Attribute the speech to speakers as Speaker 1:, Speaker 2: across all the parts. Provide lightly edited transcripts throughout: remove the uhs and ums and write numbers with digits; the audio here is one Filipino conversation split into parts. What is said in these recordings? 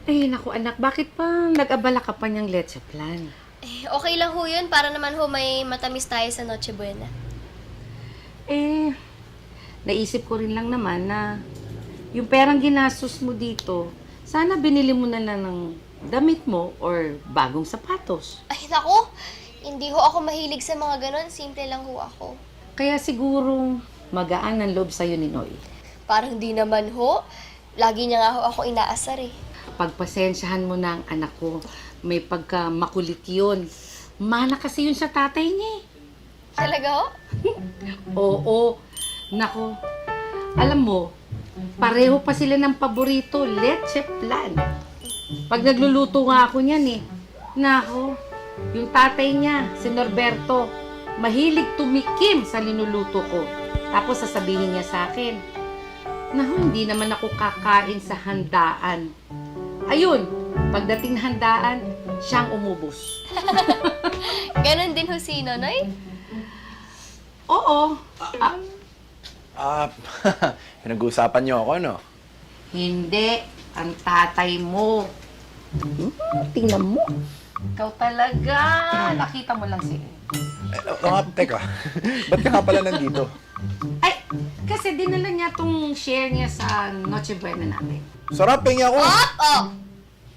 Speaker 1: Ay, naku anak, bakit pa nag-abala ka pa niyang leche plan?
Speaker 2: Okay lang ho yun, para naman ho may matamis tayo sa Noche Buena.
Speaker 1: Eh, naisip ko rin lang naman na yung perang ginastos mo dito, sana binili mo na lang ng damit mo or bagong sapatos.
Speaker 2: Ay, naku! Hindi ho ako mahilig sa mga ganon. Simple lang ho ako.
Speaker 1: Kaya siguro magaan ang loob sa'yo ni Noy.
Speaker 2: Parang di naman ho. Lagi niya nga ho ako inaasar eh.
Speaker 1: Pagpasensyahan mo na ang anak ko, may pagka-makulit yun. Mana kasi yun sa tatay niya eh.
Speaker 2: Talaga ho?
Speaker 1: Oo. Nako, alam mo, pareho pa sila ng paborito, leche plan. Pag nagluluto nga ako niyan eh, nako, yung tatay niya, si Norberto, mahilig tumikim sa linuluto ko. Tapos sasabihin niya sa akin, hindi naman ako kakain sa handaan. Ayun, pagdating na handaan, siyang umubos.
Speaker 2: Ganon din ho si Nonoy?
Speaker 1: Oo.
Speaker 3: Pinag-uusapan niyo ako, no?
Speaker 1: Hindi. Ang tatay mo. Tingnan mo. Ikaw talaga. Nakita mo lang siya.
Speaker 3: Teka, ba't ka nga pala nandito?
Speaker 1: Ay, kasi dinala niya tong share niya sa Noche Buena natin.
Speaker 3: Sarap, pengi ako!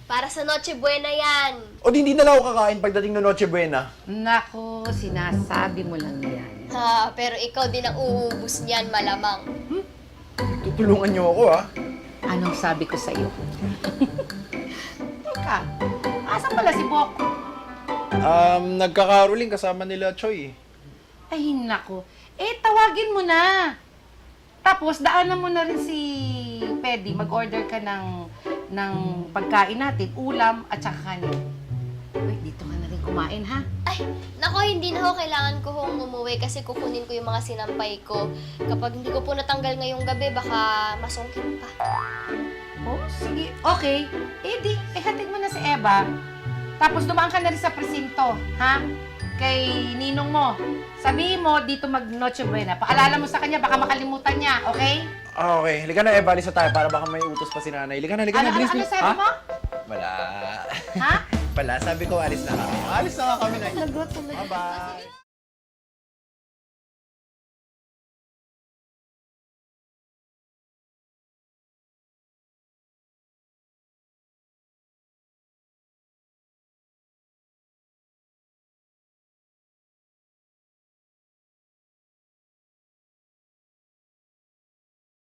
Speaker 2: Para sa Noche Buena yan.
Speaker 3: O hindi na lang ako kakain pagdating ng Noche Buena.
Speaker 1: Nako, sinasabi mo lang yan.
Speaker 2: Ha, pero ikaw din ang uubos niyan, malamang.
Speaker 3: Tutulungan niyo ako, ha?
Speaker 1: Anong sabi ko sa'yo? Teka, asan pala si Bok?
Speaker 3: Nagkakaroling kasama nila Choi.
Speaker 1: Ay, nako. Tawagin mo na. Tapos, daanan mo na rin si Pedi. Mag-order ka ng pagkain natin, ulam at saka kanin. Uy, dito ka na rin kumain, ha?
Speaker 2: Ay, nako, hindi na ho kailangan ko hong umuwi kasi kukunin ko yung mga sinampay ko. Kapag hindi ko po natanggal ngayong gabi, baka masungkit pa.
Speaker 1: Oh, sige. Okay. Hatid mo na si Eva. Tapos dumaan ka na rin sa presinto, ha? Kay ninong mo. Sabihin mo, dito mag-Noche Buena. Paalala mo sa kanya, baka makalimutan niya, okay?
Speaker 3: Okay, halika na, Eva, alis na tayo para baka may utos pa si nanay. Halika na,
Speaker 1: Ano
Speaker 3: bilis.
Speaker 1: sabi mo?
Speaker 3: Wala.
Speaker 1: Ha?
Speaker 3: Wala, sabi ko alis na kami. Alis na nga kami na.
Speaker 1: Lagot talaga.
Speaker 3: Bye-bye.